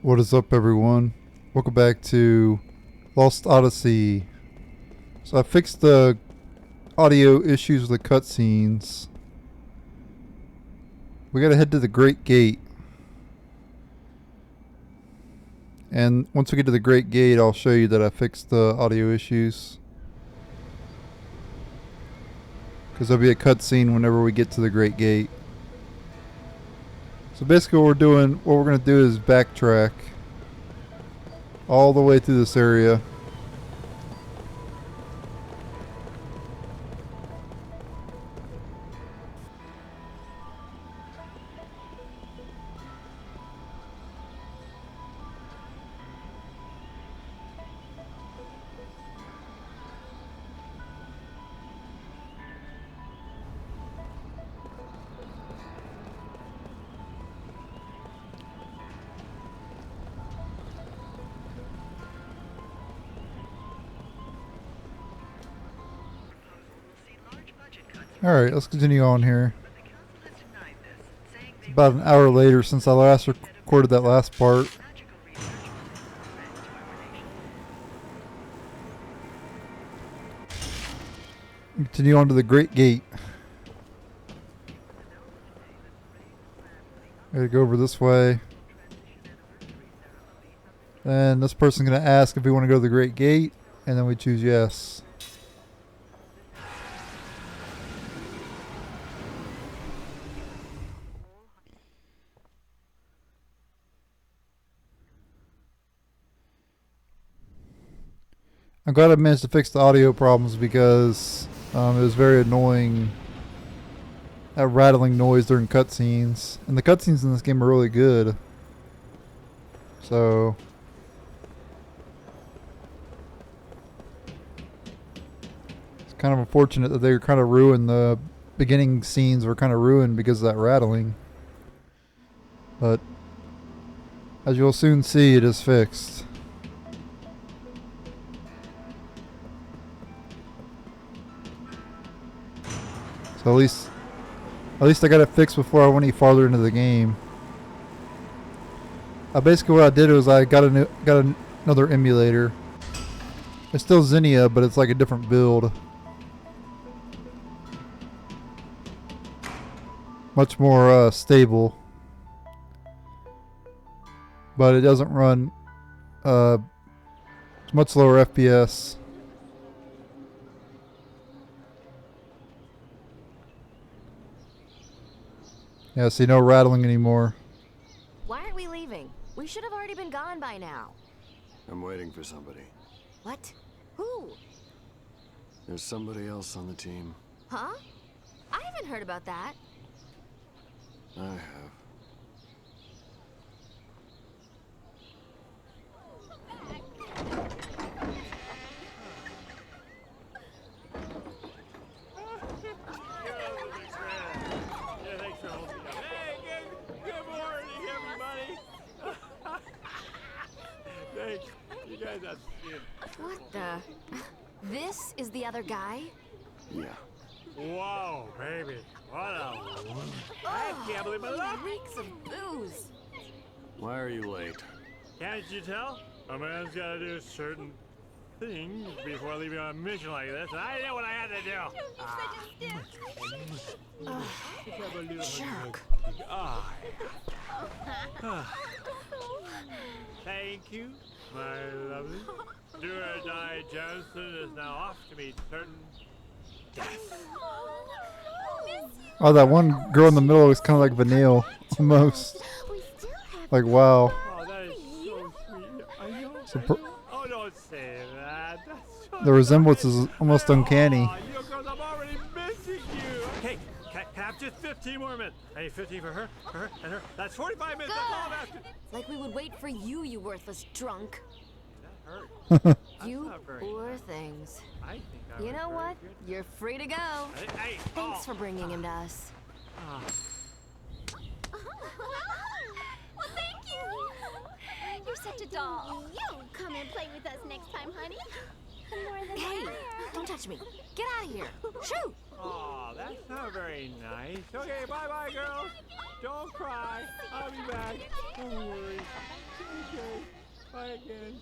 What is up, everyone? Welcome back to Lost Odyssey. So I fixed the audio issues with the cutscenes. We gotta head to the Great Gate. And once we get to the Great Gate, I'll show you that I fixed the audio issues. Because there'll be a cutscene whenever we get to the Great Gate. So basically what we're gonna do is backtrack all the way through this area. Alright, let's continue on here. It's about an hour later since I last recorded that last part. Continue on to the Great Gate. Gotta go over this way. And this person's gonna ask if we want to go to the Great Gate, and then we choose yes. I'm glad I managed to fix the audio problems because it was very annoying. That rattling noise during cutscenes. And the cutscenes in this game are really good. So it's kind of unfortunate that they were kind of ruined. The beginning scenes were kind of ruined because of that rattling. But as you'll soon see, it is fixed. So at least I got it fixed before I went any farther into the game. Basically what I did was I got another emulator. It's still Xenia, but it's like a different build. Much more stable. But it doesn't run it's much lower FPS. Yeah, see, no rattling anymore. Why aren't we leaving? We should have already been gone by now. I'm waiting for somebody. What? Who? There's somebody else on the team. Huh? I haven't heard about that. I have. What the? This is the other guy? Yeah. Whoa, baby. What a... I can't believe my luck. Reeks of booze. Why are you late? Can't you tell? A man's got to do certain things before leaving on a mission like this, and I knew what I had to do. Jerk. Thank you, my lovely. Do or die Johnson is now off to meet certain death. Oh, that one girl in the middle is kind of like Vanille, almost. Like, wow. Oh, that is so sweet. I know. Oh, don't say that. That's so The resemblance is almost uncanny. Oh, you girls, I'm already missing you. Okay, can I have just 15 more minutes? I need 15 for her, and her. That's 45 minutes. That's all I'm asking. Like we would wait for you, you worthless drunk. That hurt. You not very poor nice. things. I think I You was know very what? good. You're free to go. Hey, Thanks for bringing him to us. Ah. Well, thank you. You're such a doll. You come and play with us next time, honey. Hey, don't touch me. Get out of here. Shoo! Oh, that's not very nice. Okay, bye-bye, girls. Don't cry. I'll be back. Don't worry. Okay. Bye again.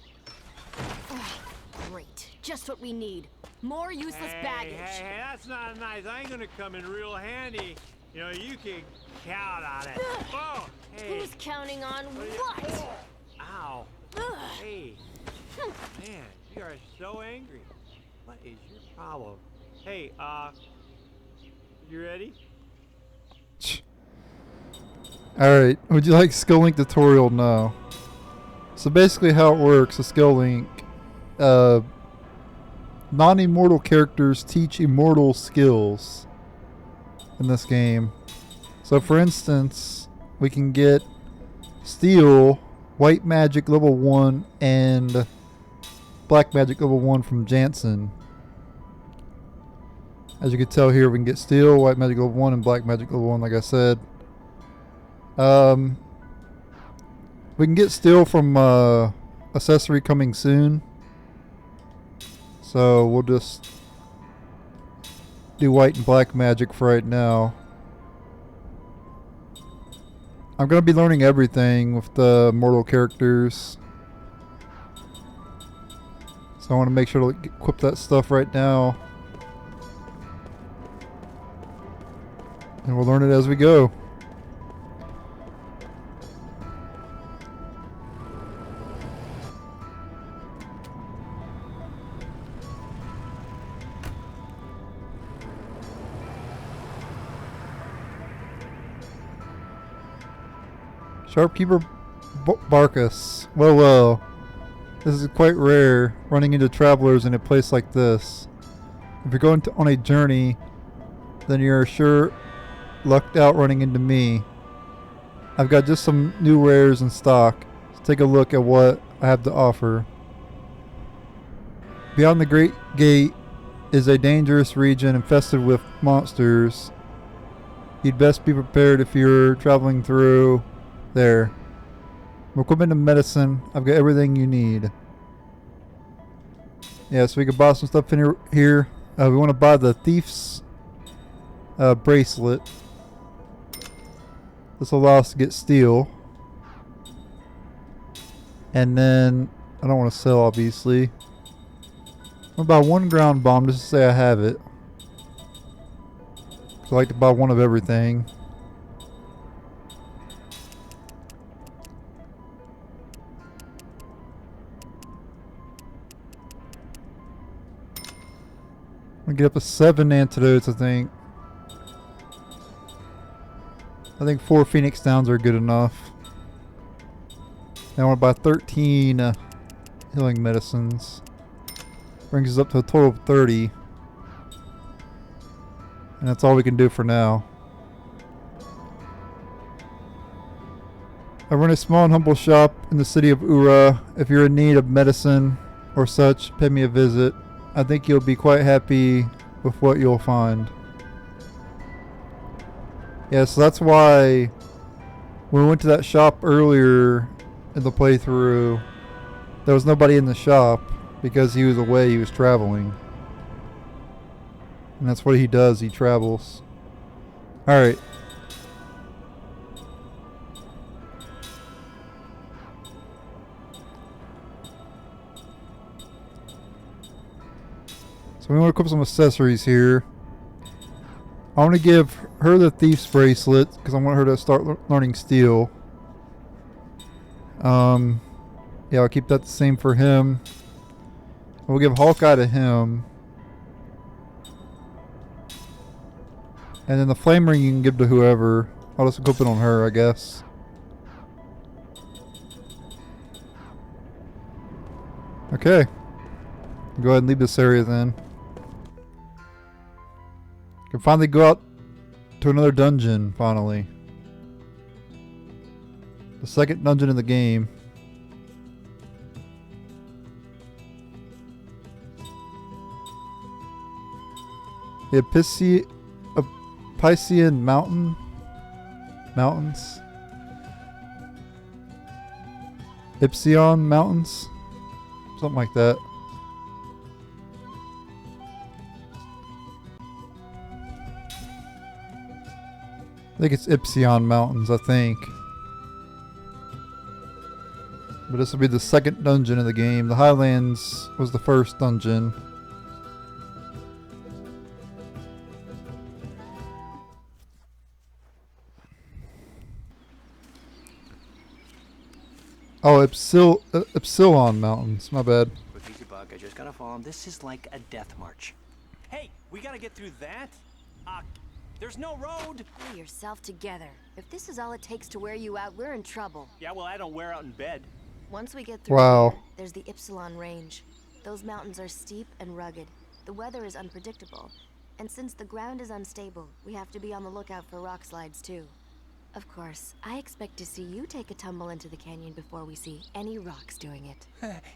Great. Just what we need. More useless baggage. Hey, that's not nice. I ain't gonna come in real handy. You know, you can count on it. Oh, hey. Who's counting on what? Ow. Hey. Man, you are so angry. What is your problem? Hey, you ready? Alright, would you like Skill Link tutorial? No. So basically how it works, a Skill Link, non-immortal characters teach immortal skills in this game. So for instance, we can get Steel, White Magic level 1, and Black Magic level 1 from Jansen. As you can tell here, we can get Steel, White Magic level 1, and Black Magic level 1, like I said. We can get Steel from accessory coming soon. So we'll just do White and Black Magic for right now. I'm going to be learning everything with the mortal characters. So I want to make sure to equip that stuff right now. And we'll learn it as we go. Shopkeeper Barkus. Well. This is quite rare, running into travelers in a place like this. If you're going on a journey, then you're sure lucked out running into me. I've got just some new rares in stock. So take a look at what I have to offer. Beyond the Great Gate is a dangerous region infested with monsters. You'd best be prepared if you're traveling through there. From equipment and medicine, I've got everything you need. Yeah, so we can buy some stuff in here. We want to buy the Thief's bracelet. This will allow us to get Steel. And then, I don't want to sell obviously. I'm going to buy one ground bomb just to say I have it. So I like to buy one of everything. I'm gonna get up to 7 antidotes, I think. I think 4 Phoenix Downs are good enough. Now I want to buy 13 healing medicines. Brings us up to a total of 30. And that's all we can do for now. I run a small and humble shop in the city of Uhra. If you're in need of medicine or such, pay me a visit. I think you'll be quite happy with what you'll find. Yeah, so that's why when we went to that shop earlier in the playthrough, there was nobody in the shop because he was away, he was traveling. And that's what he does, he travels. Alright. So we want to equip some accessories here. I want to give her the Thief's bracelet because I want her to start learning Steel. Yeah, I'll keep that the same for him. We'll give Hawkeye to him. And then the flame ring you can give to whoever. I'll just equip it on her, I guess. Okay. Go ahead and leave this area then. Can finally go out to another dungeon, finally. The second dungeon in the game. The Piscean Mountains. Ipsion Mountains? Something like that. I think it's Ipsion Mountains, I think. But this will be the second dungeon of the game. The Highlands was the first dungeon. Oh, Epsilon Mountains. My bad. Quick, easy, bug. I just gotta follow him. This is like a death march. Hey, we gotta get through that? There's no road. Pull yourself together. If this is all it takes to wear you out, we're in trouble. Yeah, well, I don't wear out in bed. Once we get through Wow. here, there's the Ypsilon Range. Those mountains are steep and rugged. The weather is unpredictable. And since the ground is unstable, we have to be on the lookout for rock slides too. Of course, I expect to see you take a tumble into the canyon before we see any rocks doing it.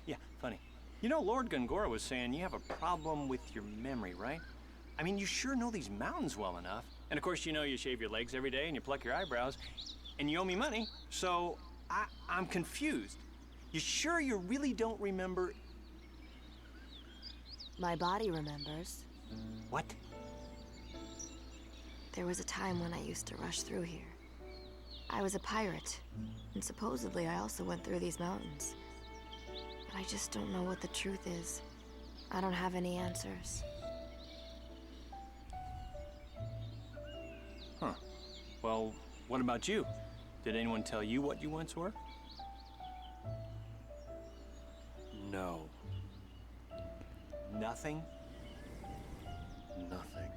Yeah, funny. You know, Lord Gungora was saying you have a problem with your memory, right? I mean, you sure know these mountains well enough. And of course, you know you shave your legs every day and you pluck your eyebrows. And you owe me money, so I'm confused. You sure you really don't remember? My body remembers. What? There was a time when I used to rush through here. I was a pirate, and supposedly I also went through these mountains. But I just don't know what the truth is. I don't have any answers. Huh. Well, what about you? Did anyone tell you what you once were? No. Nothing? Nothing.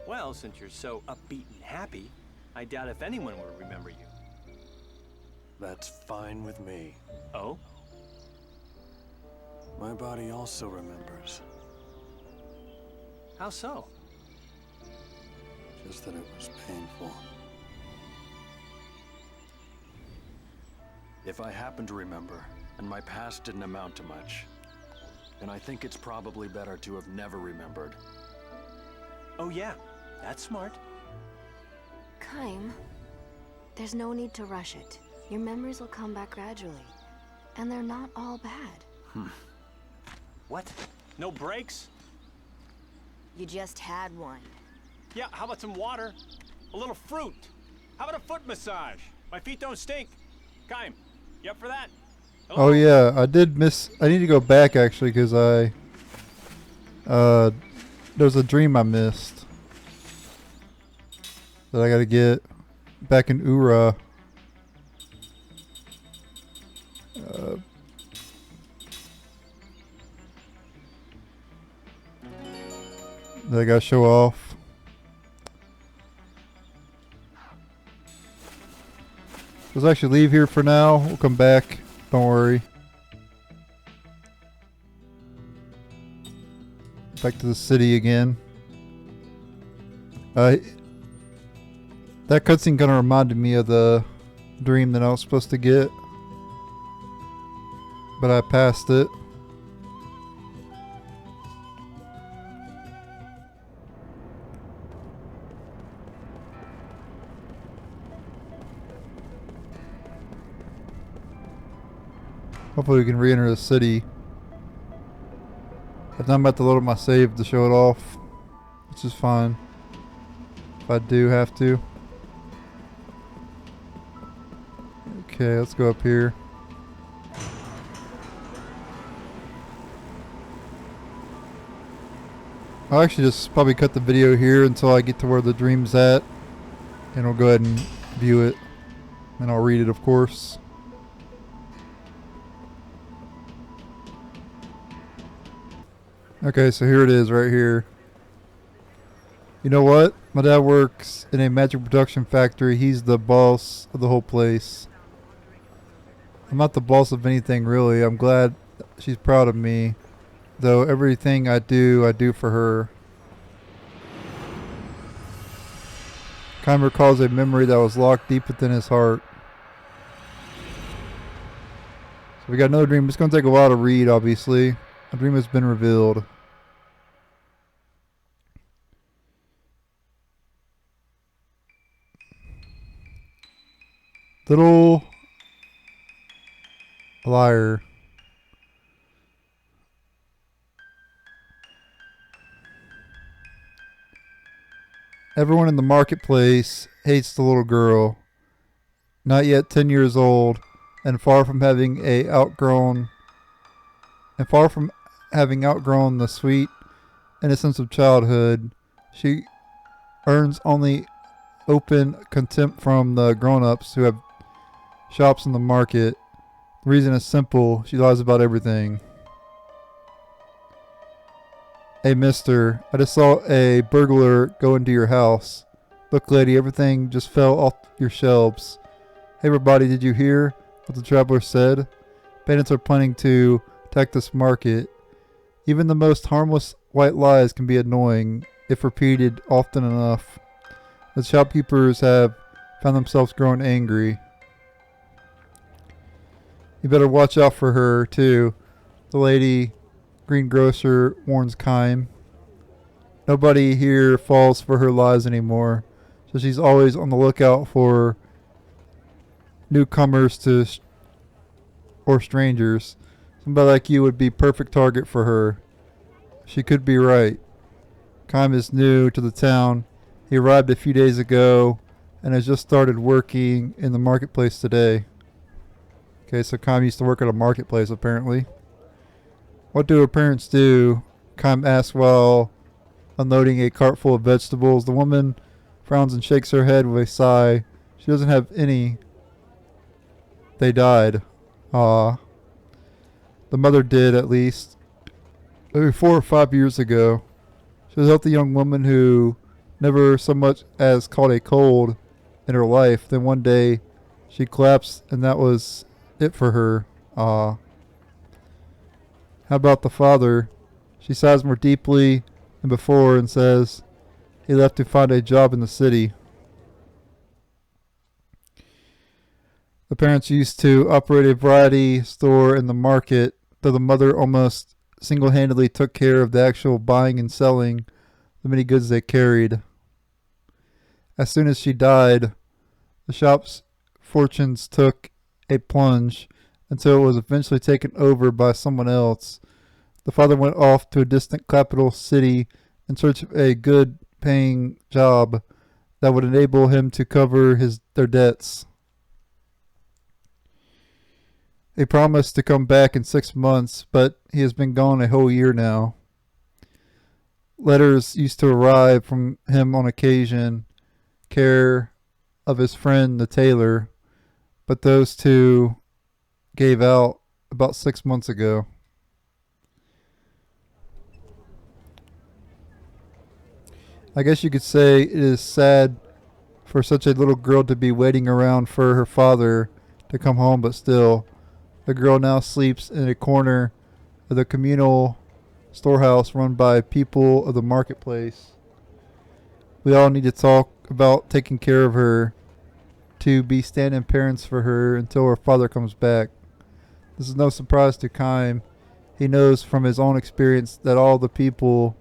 Well, since you're so upbeat and happy, I doubt if anyone will remember you. That's fine with me. Oh? My body also remembers. How so? Just that it was painful. If I happen to remember, and my past didn't amount to much, then I think it's probably better to have never remembered. Oh yeah, that's smart. Kaim, there's no need to rush it. Your memories will come back gradually. And they're not all bad. What? No breaks? You just had one. Yeah, how about some water? A little fruit? How about a foot massage? My feet don't stink. Kaim, you up for that? Hello? Oh yeah, I need to go back actually because there's a dream I missed that I gotta get back in Uhra. That I gotta show off. Let's actually leave here for now. We'll come back. Don't worry. Back to the city again. That cutscene kind of reminded me of the dream that I was supposed to get, but I passed it. Hopefully we can re-enter the city. If not, I'm about to load up my save to show it off, which is fine. If I do have to. Okay, let's go up here. I'll actually just probably cut the video here until I get to where the dream's at. And we'll go ahead and view it. And I'll read it, of course. Okay, so here it is right here. You know what? My dad works in a magic production factory. He's the boss of the whole place. I'm not the boss of anything really. I'm glad she's proud of me. Though everything I do for her. Kaim recalls a memory that was locked deep within his heart. So we got another dream. It's going to take a while to read, obviously. A dream has been revealed. Little liar. Everyone in the marketplace hates the little girl, not yet 10 years old, and far from having outgrown the sweet innocence of childhood. She earns only open contempt from the grown-ups who have shops in the market. The reason is simple. She lies about everything. Hey, mister, I just saw a burglar go into your house. Look, lady, everything just fell off your shelves. Hey, everybody, did you hear what the traveler said? Bandits are planning to attack this market. Even the most harmless white lies can be annoying if repeated often enough. The shopkeepers have found themselves growing angry. You better watch out for her, too. The lady greengrocer warns Kime. Nobody here falls for her lies anymore, so she's always on the lookout for newcomers or strangers. Somebody like you would be perfect target for her. She could be right. Kime is new to the town. He arrived a few days ago and has just started working in the marketplace today. Okay, so Kime used to work at a marketplace apparently. What do her parents do? Kime asks while unloading a cart full of vegetables. The woman frowns and shakes her head with a sigh. She doesn't have any. They died. Ah. The mother did, at least. Maybe 4 or 5 years ago. She was a healthy young woman who never so much as caught a cold in her life. Then one day she collapsed and that was it for her. Ah. How about the father? She sighs more deeply than before and says he left to find a job in the city. The parents used to operate a variety store in the market, though the mother almost single-handedly took care of the actual buying and selling the many goods they carried. As soon as she died, the shop's fortunes took a plunge until it was eventually taken over by someone else. The father went off to a distant capital city in search of a good paying job that would enable him to cover their debts. He promised to come back in 6 months, but he has been gone a whole year now. Letters used to arrive from him on occasion, care of his friend the tailor, but those two gave out about 6 months ago. I guess you could say it is sad for such a little girl to be waiting around for her father to come home, but still, the girl now sleeps in a corner of the communal storehouse run by people of the marketplace. We all need to talk about taking care of her, to be stand-in parents for her until her father comes back. This is no surprise to Kime. He knows from his own experience that all the people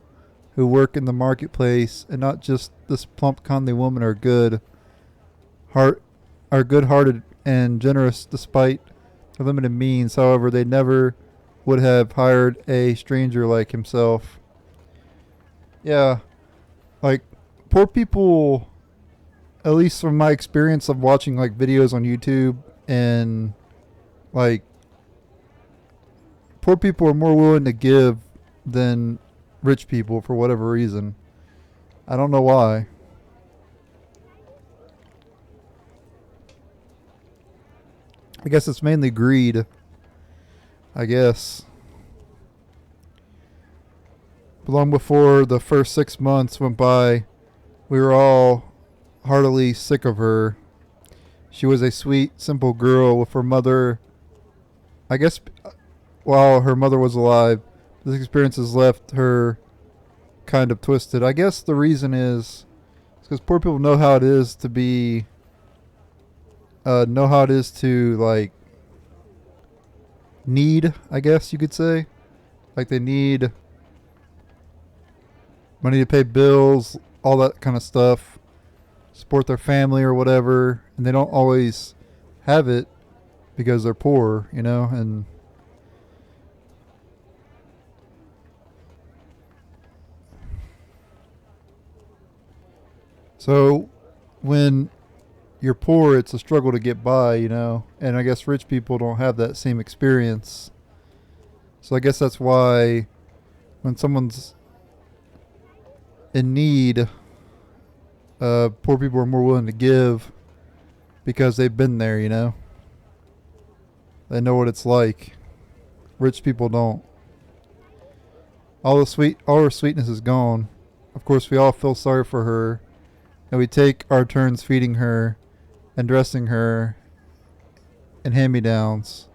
who work in the marketplace, and not just this plump, kindly woman, are good-hearted and generous despite their limited means. However, they never would have hired a stranger like himself. Yeah, like, poor people, at least from my experience of watching like videos on YouTube, and like, poor people are more willing to give than rich people for whatever reason. I don't know why. I guess it's mainly greed. I guess. But long before the first 6 months went by, we were all heartily sick of her. She was a sweet, simple girl with her mother. I guess while her mother was alive, this experience has left her kind of twisted. I guess the reason is because poor people know how it is to be, like, need, I guess you could say. Like, they need money to pay bills, all that kind of stuff, support their family or whatever, and they don't always have it because they're poor, you know, and So when you're poor, it's a struggle to get by, and I guess rich people don't have that same experience. So I guess that's why when someone's in need, poor people are more willing to give because they've been there, They know what it's like. Rich people don't. All her sweetness is gone. Of course, we all feel sorry for her, and we take our turns feeding her and dressing her in hand-me-downs.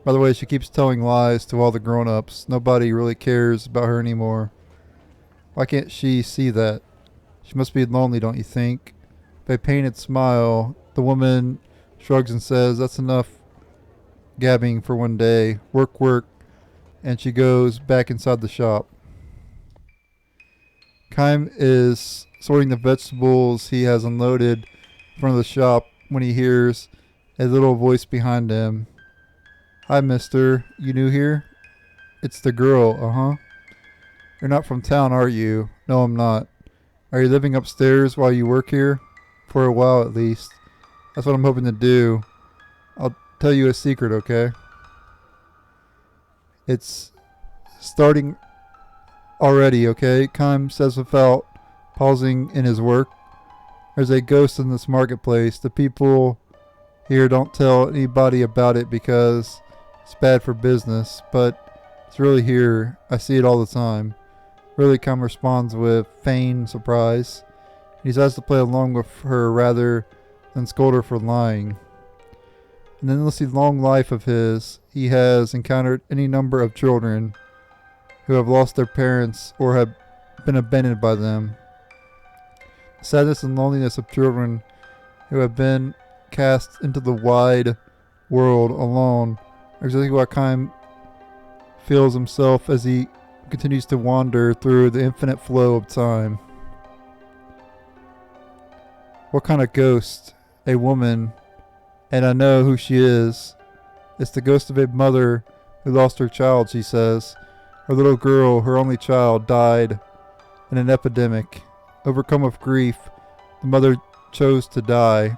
By the way, she keeps telling lies to all the grown-ups. Nobody really cares about her anymore. Why can't she see that? She must be lonely, don't you think? With a painted smile, the woman shrugs and says, "That's enough gabbing for one day. Work, work." And she goes back inside the shop. Kaim is sorting the vegetables he has unloaded in front of the shop when he hears a little voice behind him. "Hi, mister. You new here?" "It's the girl, uh-huh." "You're not from town, are you?" "No, I'm not." "Are you living upstairs while you work here?" "For a while, at least. That's what I'm hoping to do. I'll tell you a secret, okay?" "It's starting already, okay?" Kaim says without pausing in his work. "There's a ghost in this marketplace. The people here don't tell anybody about it because it's bad for business, but it's really here. I see it all the time." Really, Kaim responds with feigned surprise. He decides to play along with her rather than scold her for lying. In the endlessly long life of his, he has encountered any number of children who have lost their parents or have been abandoned by them. The sadness and loneliness of children who have been cast into the wide world alone are exactly what Kaim feels himself as he continues to wander through the infinite flow of time. What kind of ghost? A woman, and I know who she is. It's the ghost of a mother who lost her child, she says. Her little girl, her only child, died in an epidemic. Overcome with grief, the mother chose to die,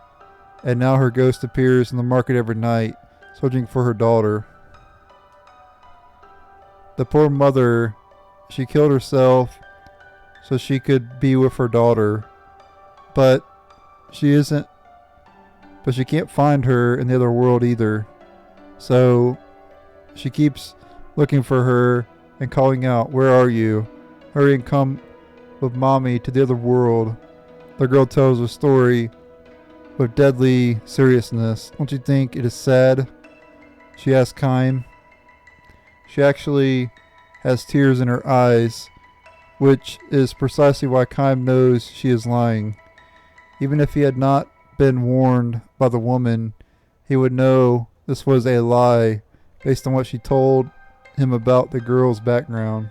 and now her ghost appears in the market every night, searching for her daughter. The poor mother, she killed herself so she could be with her daughter, but she can't find her in the other world either. So she keeps looking for her and calling out, "Where are you? Hurry and come with mommy to the other world." The girl tells a story with deadly seriousness. "Don't you think it is sad?" she asks Kaim. She actually has tears in her eyes, which is precisely why Kaim knows she is lying. Even if he had not been warned by the woman, he would know this was a lie based on what she told him about the girl's background.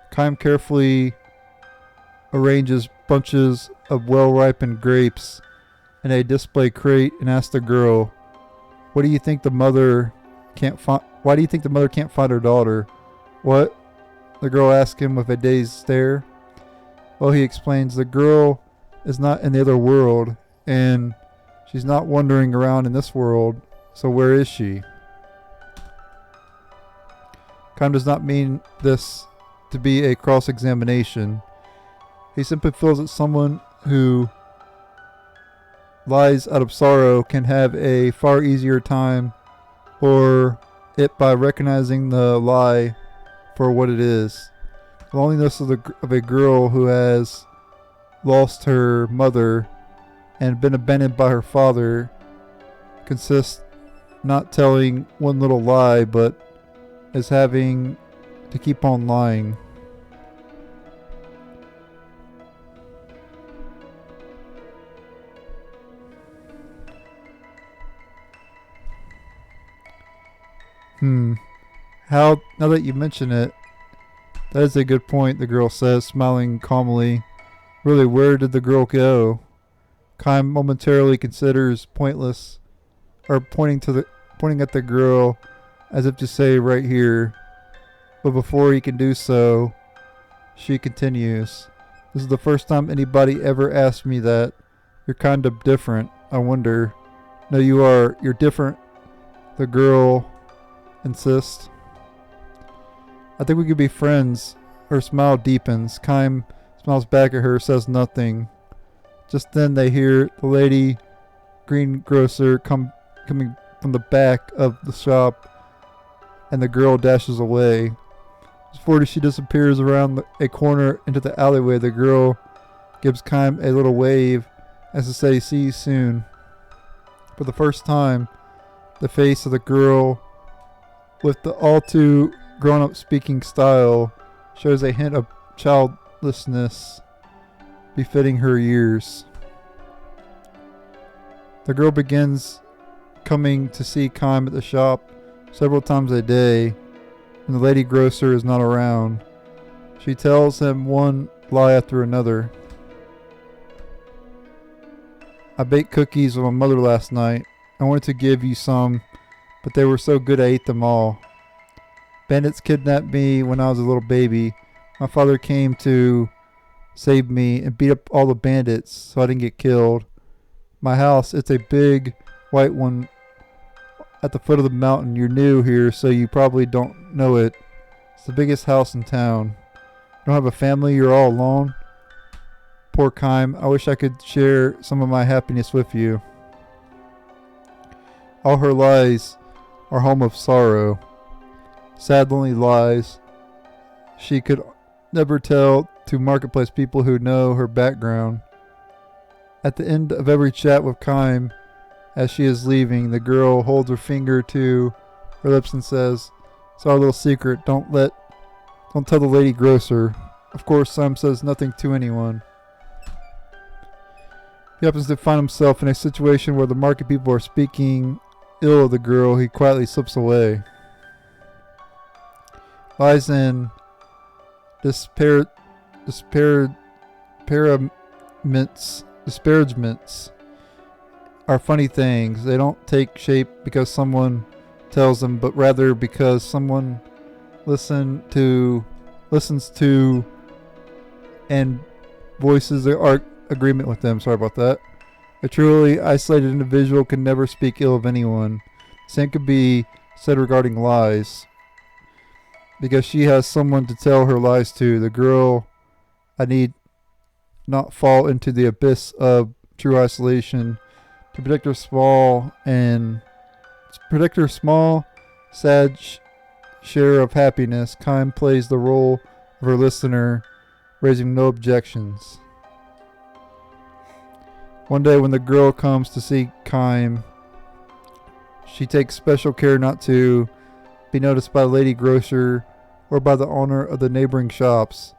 Kaim carefully arranges bunches of well-ripened grapes in a display crate and asks the girl, Why do you think the mother can't find her daughter?" "What?" the girl asks him with a dazed stare. Well, he explains, the girl is not in the other world, and she's not wandering around in this world, so where is she? Kaim does not mean this to be a cross-examination. He simply feels that someone who lies out of sorrow can have a far easier time or it by recognizing the lie for what it is. The loneliness of a girl who has lost her mother and been abandoned by her father consists not telling one little lie, but is having to keep on lying. Now that you mention it, that is a good point, the girl says, smiling calmly. Really, where did the girl go? Kaim momentarily considers pointless, or pointing at the girl as if to say right here. But before he can do so, she continues. This is the first time anybody ever asked me that. You're kind of different. I wonder. No, you are. You're different. The girl insists. I think we could be friends. Her smile deepens. Kime smiles back at her, says nothing. Just then they hear the lady greengrocer coming from the back of the shop, and the girl dashes away. Before she disappears around a corner into the alleyway, the girl gives Kime a little wave as to say, see you soon. For the first time, the face of the girl, with the all too grown-up speaking style, shows a hint of childlessness befitting her years. The girl begins coming to see Kime at the shop several times a day when the lady grocer is not around. She tells him one lie after another. I baked cookies with my mother last night. I wanted to give you some, but they were so good I ate them all. Bandits kidnapped me when I was a little baby. My father came to save me and beat up all the bandits so I didn't get killed. My house, it's a big white one at the foot of the mountain. You're new here, so you probably don't know it. It's the biggest house in town. You don't have a family, you're all alone. Poor Kime, I wish I could share some of my happiness with you. All her lies are home of sorrow. Sad, lonely lies she could never tell to marketplace people who know her background. At the end of every chat with Kime, as she is leaving, the girl holds her finger to her lips and says, it's our little secret, don't tell the lady grocer. Of course, Sam says nothing to anyone. He happens to find himself in a situation where the market people are speaking ill of the girl. He quietly slips away. Lies and disparagements are funny things. They don't take shape because someone tells them, but rather because someone listens to and voices their agreement with them. Sorry about that. A truly isolated individual can never speak ill of anyone. Same could be said regarding lies, because she has someone to tell her lies to. The girl, I need not fall into the abyss of true isolation to protect her small, sad share of happiness. Kime plays the role of her listener, raising no objections. One day when the girl comes to see Kime, she takes special care not to be noticed by the lady grocer or by the owner of the neighboring shops.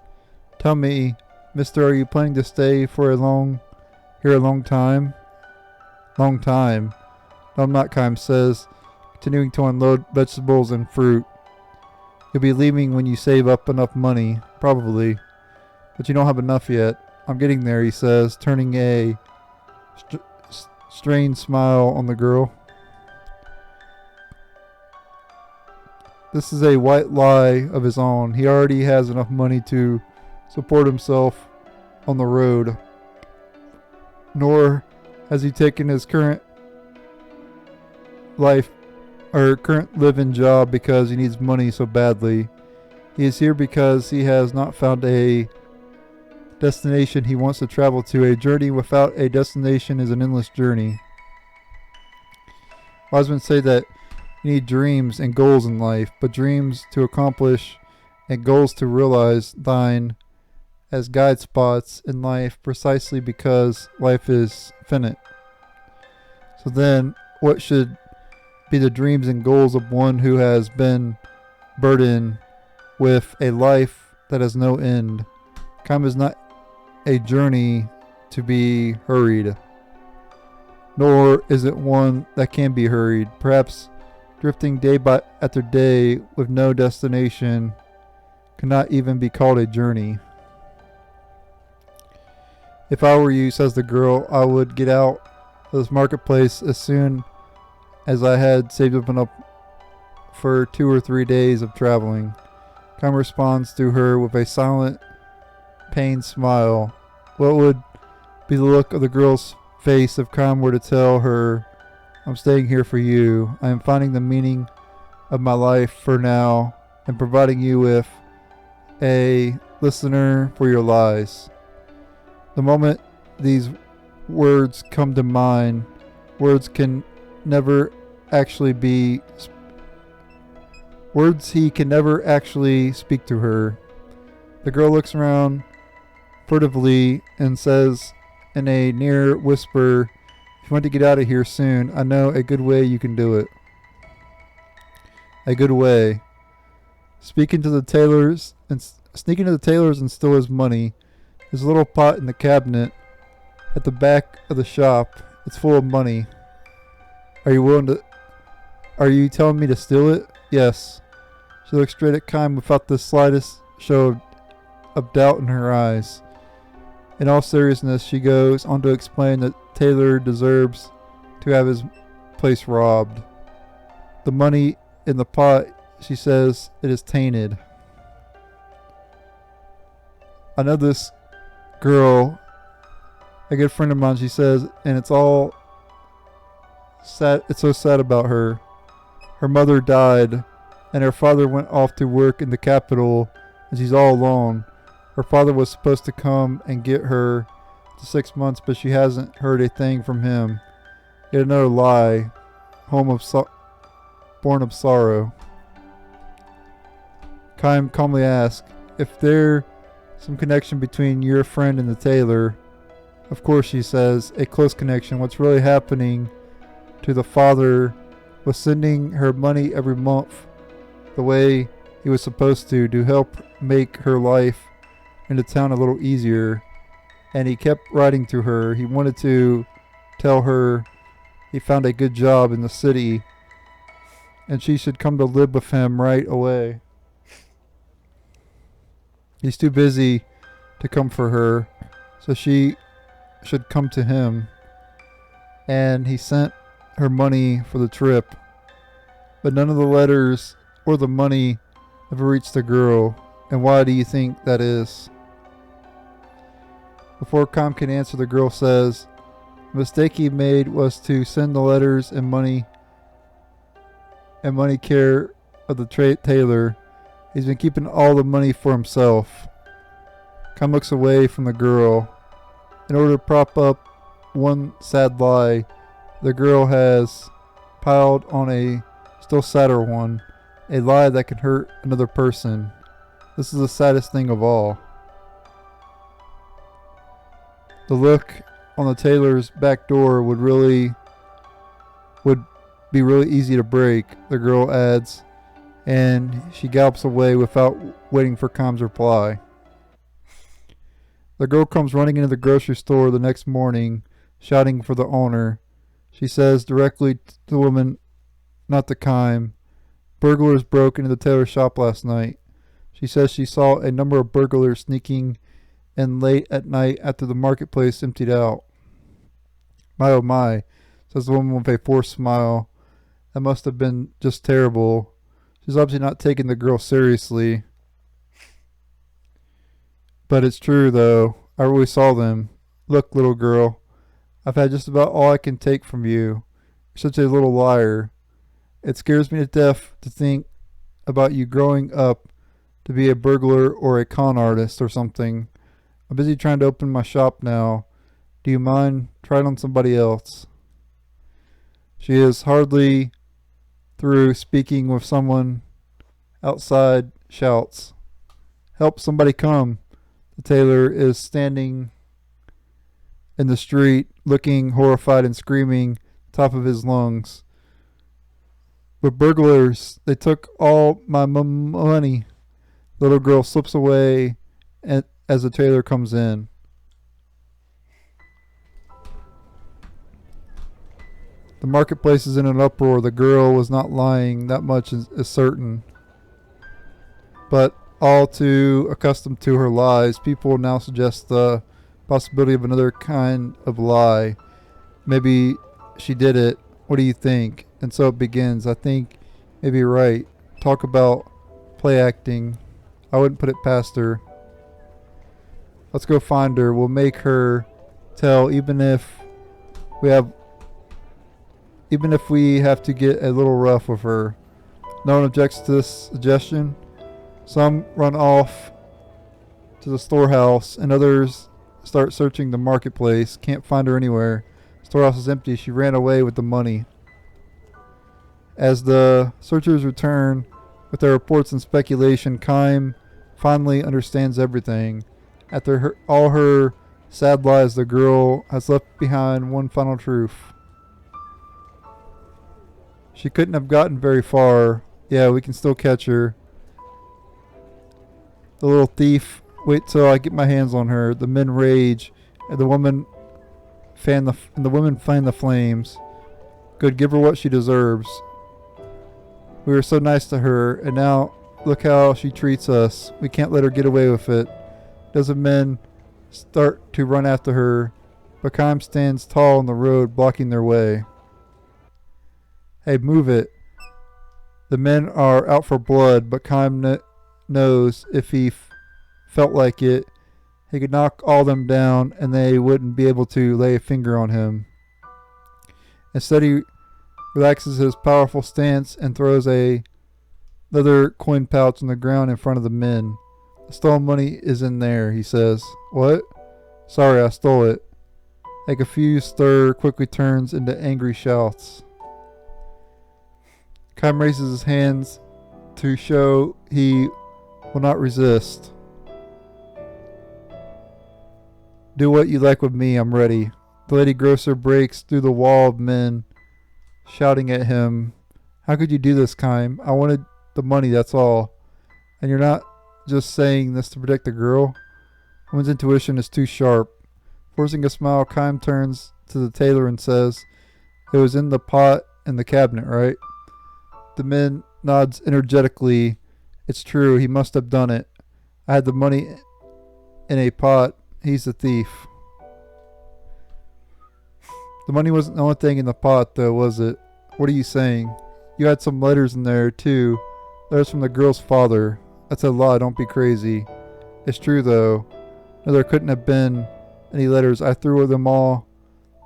Tell me, mister, are you planning to stay for a long time? Long time. No, I'm not, Kime says, continuing to unload vegetables and fruit. You'll be leaving when you save up enough money, probably. But you don't have enough yet. I'm getting there, he says, turning a strained smile on the girl. This is a white lie of his own. He already has enough money to support himself on the road. Nor has he taken his current live-in job because he needs money so badly. He is here because he has not found a destination he wants to travel to. A journey without a destination is an endless journey. Wise men say that you need dreams and goals in life, but dreams to accomplish and goals to realize thine as guide spots in life, precisely because life is finite. So then, what should be the dreams and goals of one who has been burdened with a life that has no end? Time is not a journey to be hurried, nor is it one that can be hurried. Perhaps drifting day after day with no destination cannot even be called a journey. If I were you, says the girl, I would get out of this marketplace as soon as I had saved up enough for 2 or 3 days of traveling. Kime responds to her with a silent pained smile. What would be the look of the girl's face if Khan were to tell her, I'm staying here for you. I am finding the meaning of my life for now and providing you with a listener for your lies. The moment these words come to mind, words can never actually be words he can never actually speak to her. The girl looks around furtively and says in a near whisper, if you want to get out of here soon, I know a good way you can do it. A good way. Sneaking to the tailor's and steal his money. There's a little pot in the cabinet at the back of the shop. It's full of money. Are you telling me to steal it? Yes. She looks straight at Kime without the slightest show of doubt in her eyes. In all seriousness, she goes on to explain that Taylor deserves to have his place robbed. The money in the pot, she says, it is tainted. I know this girl, a good friend of mine, she says, and it's all sad. It's so sad about her. Her mother died, and her father went off to work in the capital, and she's all alone. Her father was supposed to come and get her to 6 months, but she hasn't heard a thing from him. Yet another lie, born of sorrow. Kime calmly asks, if there some connection between your friend and the tailor? Of course, she says, a close connection. What's really happening to the father was sending her money every month the way he was supposed to help make her life in the town a little easier. And he kept writing to her. He wanted to tell her he found a good job in the city and she should come to live with him right away. He's too busy to come for her, so she should come to him. And he sent her money for the trip. But none of the letters or the money ever reached the girl. And why do you think that is? Before Com can answer, the girl says, the mistake he made was to send the letters and money care of the tailor. He's been keeping all the money for himself. Com looks away from the girl. In order to prop up one sad lie, the girl has piled on a still sadder one, a lie that can hurt another person. This is the saddest thing of all. The look on the tailor's back door would be really easy to break, the girl adds, and she gallops away without waiting for Com's reply. The girl comes running into the grocery store the next morning, shouting for the owner. She says directly to the woman, not to Kime, burglars broke into the tailor shop last night. She says she saw a number of burglars sneaking in late at night after the marketplace emptied out. My oh my, says the woman with a forced smile. That must have been just terrible. She's obviously not taking the girl seriously. But it's true, though. I really saw them. Look, little girl, I've had just about all I can take from you. You're such a little liar. It scares me to death to think about you growing up to be a burglar or a con artist or something. I'm busy trying to open my shop now. Do you mind? Try it on somebody else. She is hardly through speaking with someone outside shouts, help, somebody come. The tailor is standing in the street, looking horrified and screaming top of his lungs. But burglars, they took all my money. The little girl slips away as the tailor comes in. The marketplace is in an uproar. The girl was not lying, that much is certain. But all too accustomed to her lies, people now suggest the possibility of another kind of lie. Maybe she did it. What do you think? And so it begins. I think maybe you're right. Talk about play acting. I wouldn't put it past her. Let's go find her. We'll make her tell, even if we have to get a little rough with her. No one objects to this suggestion. Some run off to the storehouse, and others start searching the marketplace. Can't find her anywhere. Storehouse is empty. She ran away with the money. As the searchers return with their reports and speculation, Kime finally understands everything. After all her sad lies, the girl has left behind one final truth. She couldn't have gotten very far. Yeah, we can still catch her. The little thief. Wait till I get my hands on her. The men rage, and the women fan the flames. Good, give her what she deserves. We were so nice to her, and now look how she treats us. We can't let her get away with it. Dozen men start to run after her, but Kime stands tall on the road, blocking their way. Hey, move it. The men are out for blood, but Kime knows if he felt like it, he could knock all them down and they wouldn't be able to lay a finger on him. Instead, he relaxes his powerful stance and throws a leather coin pouch on the ground in front of the men. The stolen money is in there, he says. What? Sorry, I stole it. A confused stir quickly turns into angry shouts. Kime raises his hands to show he will not resist. Do what you like with me, I'm ready. The lady grocer breaks through the wall of men, shouting at him. How could you do this, Kime? I wanted the money, that's all. And you're not just saying this to protect the girl? Woman's intuition is too sharp. Forcing a smile, Kime turns to the tailor and says, it was in the pot in the cabinet, right? The man nods energetically. It's true, he must have done it. I had the money in a pot. He's the thief. The money wasn't the only thing in the pot, though, was it? What are you saying? You had some letters in there, too. Letters from the girl's father. That's a lie, don't be crazy. It's true, though. No, there couldn't have been any letters. I threw them all.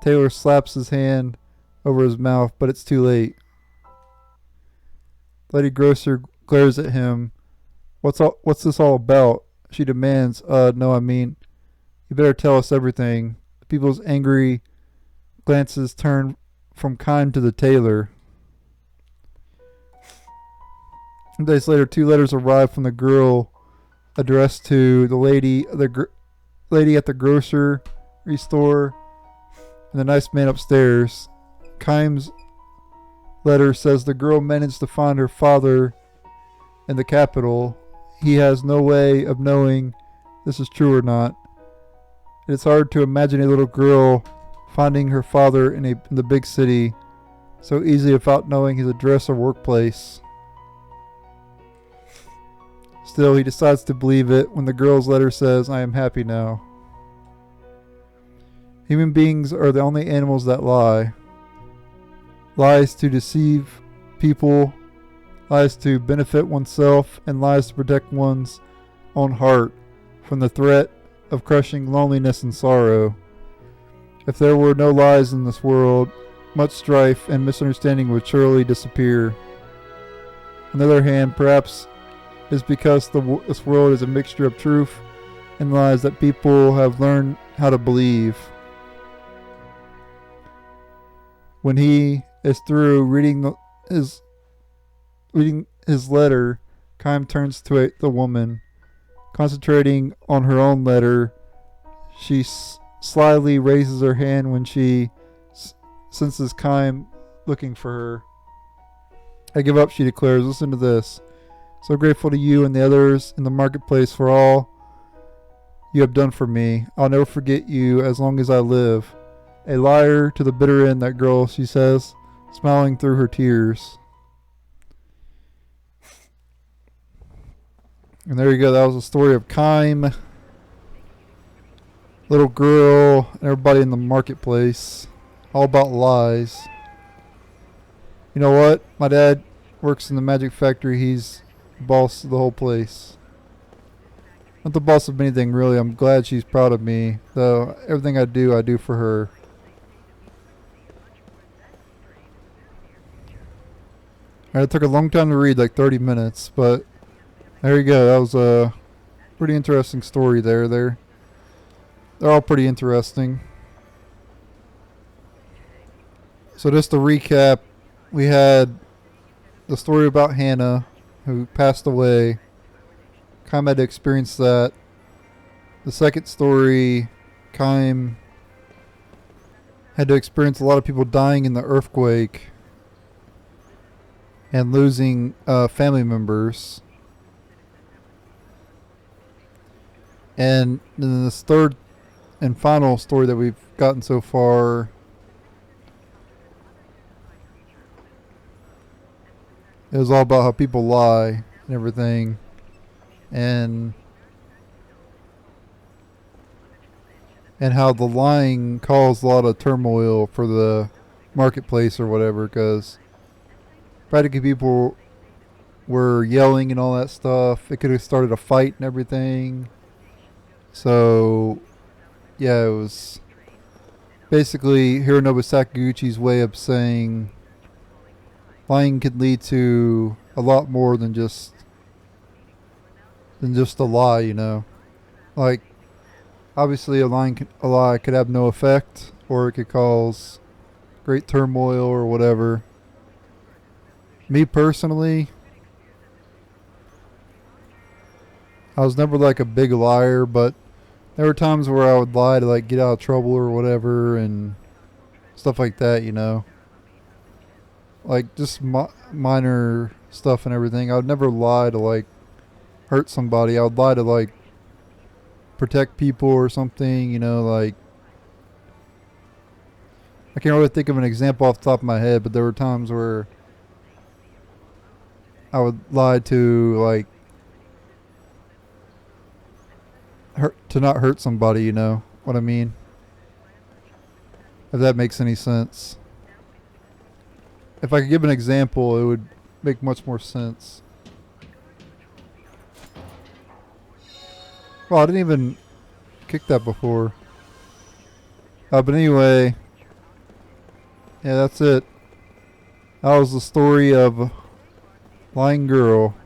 Taylor slaps his hand over his mouth, but it's too late. Lady Grocer glares at him. What's this all about? She demands. No, I mean, you better tell us everything. The people's angry glances turn from Kime to the tailor. Some days later, 2 letters arrive from the girl addressed to the lady at the grocery store and the nice man upstairs. Kime's letter says the girl managed to find her father in the capital. He has no way of knowing this is true or not. It's hard to imagine a little girl finding her father in the big city so easily without knowing his address or workplace. Still, he decides to believe it when the girl's letter says, I am happy now. Human beings are the only animals that lie. Lies to deceive people, lies to benefit oneself, and lies to protect one's own heart from the threat of crushing loneliness and sorrow. If there were no lies in this world, much strife and misunderstanding would surely disappear. On the other hand, perhaps it's because this world is a mixture of truth and lies that people have learned how to believe. When he is through reading his letter, Kime turns to the woman. Concentrating on her own letter, she slyly raises her hand when she senses Kime looking for her. I give up, she declares. Listen to this. So grateful to you and the others in the marketplace for all you have done for me. I'll never forget you as long as I live. A liar to the bitter end, that girl, she says, smiling through her tears. And there you go. That was the story of Kime, little girl, and everybody in the marketplace. All about lies. You know what? My dad works in the magic factory. He's the boss of the whole place. Not the boss of anything, really. I'm glad she's proud of me. Though everything I do for her. It took a long time to read, like 30 minutes, but there you go. That was a pretty interesting story there. They're all pretty interesting. So just to recap, we had the story about Hannah, who passed away. Kaim had to experience that. The second story, Kaim had to experience a lot of people dying in the earthquake and losing family members. And then this third and final story that we've gotten so far, it was all about how people lie and everything. And how the lying caused a lot of turmoil for the marketplace or whatever, because practically people were yelling and all that stuff. It could have started a fight and everything. So, yeah, it was basically Hironobu Sakaguchi's way of saying lying could lead to a lot more than just a lie, you know. Like, obviously a lie could have no effect, or it could cause great turmoil or whatever. Me personally, I was never like a big liar, but there were times where I would lie to like get out of trouble or whatever and stuff like that, you know. Like just minor stuff and everything. I would never lie to like hurt somebody. I would lie to like protect people or something, you know, like I can't really think of an example off the top of my head, but there were times where I would lie to like to not hurt somebody, you know what I mean? If that makes any sense. If I could give an example, it would make much more sense. Well, I didn't even kick that before. But anyway, yeah, that's it. That was the story of Lying Girl.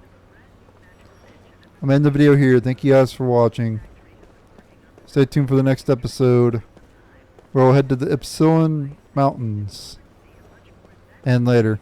I'm ending the video here. Thank you guys for watching. Stay tuned for the next episode, where we'll head to the Ypsilon Mountains. And later.